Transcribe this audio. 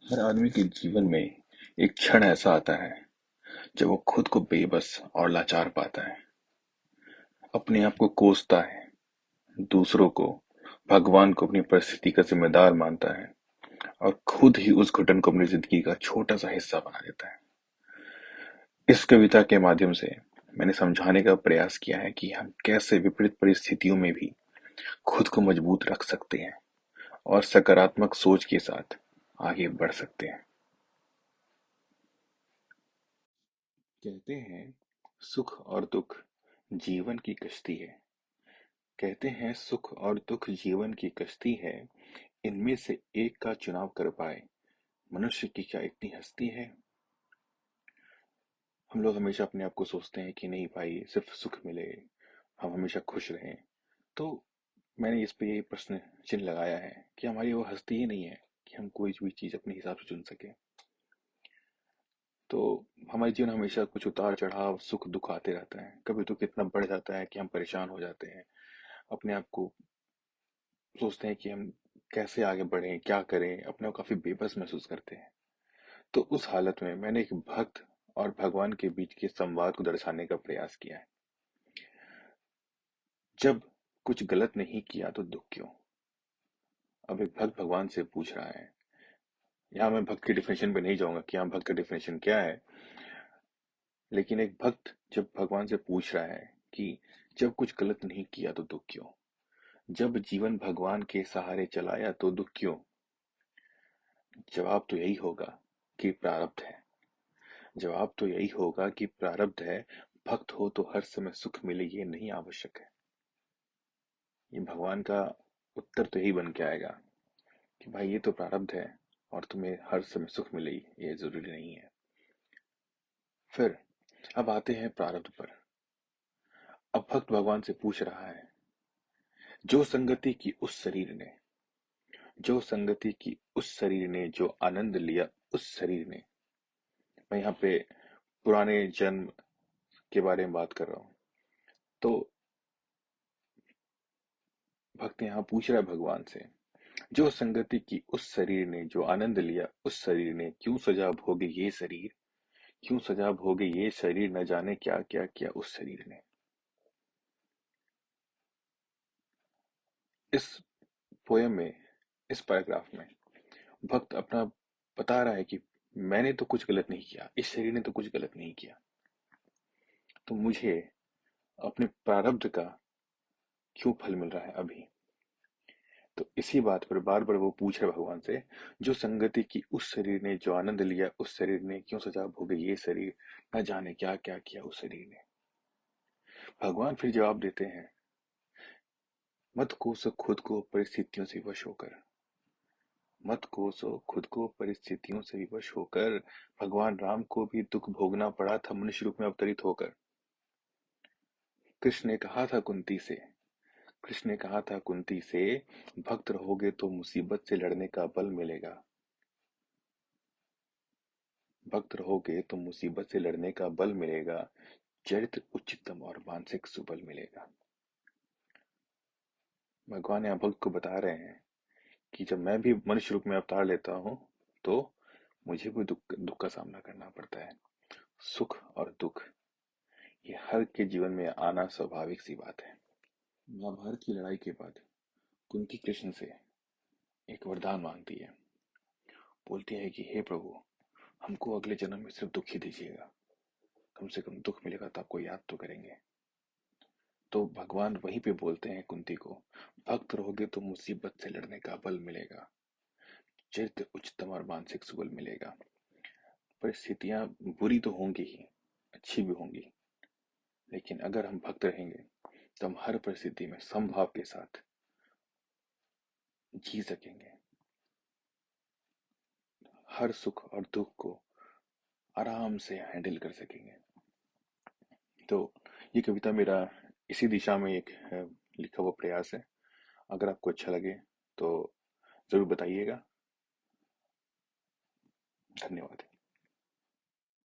हर आदमी के जीवन में एक क्षण ऐसा आता है जब वो खुद को बेबस और लाचार पाता है, अपने आप को कोसता है, दूसरों को, भगवान को अपनी परिस्थिति का जिम्मेदार मानता है और खुद ही उस घुटन को अपनी जिंदगी का छोटा सा हिस्सा बना देता है। इस कविता के माध्यम से मैंने समझाने का प्रयास किया है कि हम कैसे विपरीत परिस्थितियों में भी खुद को मजबूत रख सकते हैं और सकारात्मक सोच के साथ आगे बढ़ सकते हैं। कहते हैं सुख और दुख जीवन की कश्ती है। कहते हैं सुख और दुख जीवन की कश्ती है, इनमें से एक का चुनाव कर पाए मनुष्य की क्या इतनी हस्ती है। हम लोग हमेशा अपने आप को सोचते हैं कि नहीं भाई सिर्फ सुख मिले, हम हमेशा खुश रहें। तो मैंने इस पे ये प्रश्न चिन्ह लगाया है कि हमारी वो हस्ती ही नहीं है कि हम कोई भी चीज अपने हिसाब से चुन सके। तो हमारे जीवन में हमेशा कुछ उतार चढ़ाव सुख दुख आते रहता है, कभी दुख इतना बढ़ जाता है कि हम परेशान हो जाते हैं, अपने आप को सोचते हैं कि हम कैसे आगे बढ़ें, क्या करें, अपने को काफी बेबस महसूस करते हैं। तो उस हालत में मैंने एक भक्त और भगवान के बीच के संवाद को दर्शाने का प्रयास किया है। जब कुछ गलत नहीं किया तो दुख क्यों? अब एक भक्त भगवान से पूछ रहा है। यहाँ मैं भक्त की डिफिनेशन पे नहीं जाऊंगा कि यहाँ भक्त का डिफिनेशन क्या है, लेकिन एक भक्त जब भगवान से पूछ रहा है कि जब कुछ गलत नहीं किया तो दुख क्यों, जब जीवन भगवान के सहारे चलाया तो दुख क्यों, जवाब तो यही होगा कि प्रारब्ध है। जवाब तो यही होगा कि प्रारब्ध है। भक्त हो तो हर समय सुख मिले ये नहीं आवश्यक है। ये भगवान का उत्तर तो यही बन के आएगा कि भाई ये तो प्रारब्ध है और तुम्हें हर समय सुख मिले ये जरूरी नहीं है। फिर अब आते हैं प्रारब्ध पर। अब भक्त भगवान से पूछ रहा है, जो संगति की उस शरीर ने, जो संगति की उस शरीर ने, जो आनंद लिया उस शरीर ने। मैं यहाँ पे पुराने जन्म के बारे में बात कर रहा हूँ। तो भक्त यहाँ पूछ रहा है भगवान से, जो संगति की उस शरीर ने, जो आनंद लिया उस शरीर ने, क्यों सजा भोगे ये शरीर, क्यों सजा भोगे ये शरीर, न जाने क्या क्या किया उस शरीर ने। इस पोयम में, इस पैराग्राफ में भक्त अपना बता रहा है कि मैंने तो कुछ गलत नहीं किया, इस शरीर ने तो कुछ गलत नहीं किया, तो मुझे अपने प्रारब्ध का क्यों फल मिल रहा है अभी। तो इसी बात पर बार बार वो पूछ रहे भगवान से, जो संगति की उस शरीर ने, जो आनंद लिया उस शरीर ने, क्यों सजा भोगे ये शरीर, न जाने क्या क्या किया उस शरीर ने। भगवान फिर जवाब देते हैं, मत कोसो खुद को परिस्थितियों से वश होकर, मत कोसो खुद को परिस्थितियों से विवश होकर। भगवान राम को भी दुख भोगना पड़ा था मनुष्य रूप में अवतरित होकर। कृष्ण ने कहा था कुंती से, कृष्ण ने कहा था कुंती से, भक्त रहोगे तो मुसीबत से लड़ने का बल मिलेगा, भक्त रहोगे तो मुसीबत से लड़ने का बल मिलेगा, चरित्र उच्चतम और मानसिक सुबल मिलेगा। भगवान यहाँ भक्त को बता रहे हैं कि जब मैं भी मनुष्य रूप में अवतार लेता हूँ तो मुझे भी दुख दुख का सामना करना पड़ता है। सुख और दुख ये हर के जीवन में आना स्वाभाविक सी बात है। महाभारत की लड़ाई के बाद कुंती कृष्ण से एक वरदान मांगती है। बोलती है कि हे प्रभु, हमको अगले जन्म में सिर्फ दुख ही दीजिएगा, कम से कम दुख मिलेगा तो आपको याद तो करेंगे। तो भगवान वहीं पे बोलते हैं कुंती को, भक्त रहोगे तो मुसीबत से लड़ने का बल मिलेगा, चरित्र उच्चतम और मानसिक सुबल मिलेगा। परिस्थितियां बुरी तो होंगी ही, अच्छी भी होंगी, लेकिन अगर हम भक्त रहेंगे तो हम हर परिस्थिति में समभाव के साथ जी सकेंगे, हर सुख और दुख को आराम से हैंडल कर सकेंगे। तो ये कविता मेरा इसी दिशा में एक लिखा हुआ प्रयास है। अगर आपको अच्छा लगे तो जरूर बताइएगा। धन्यवाद।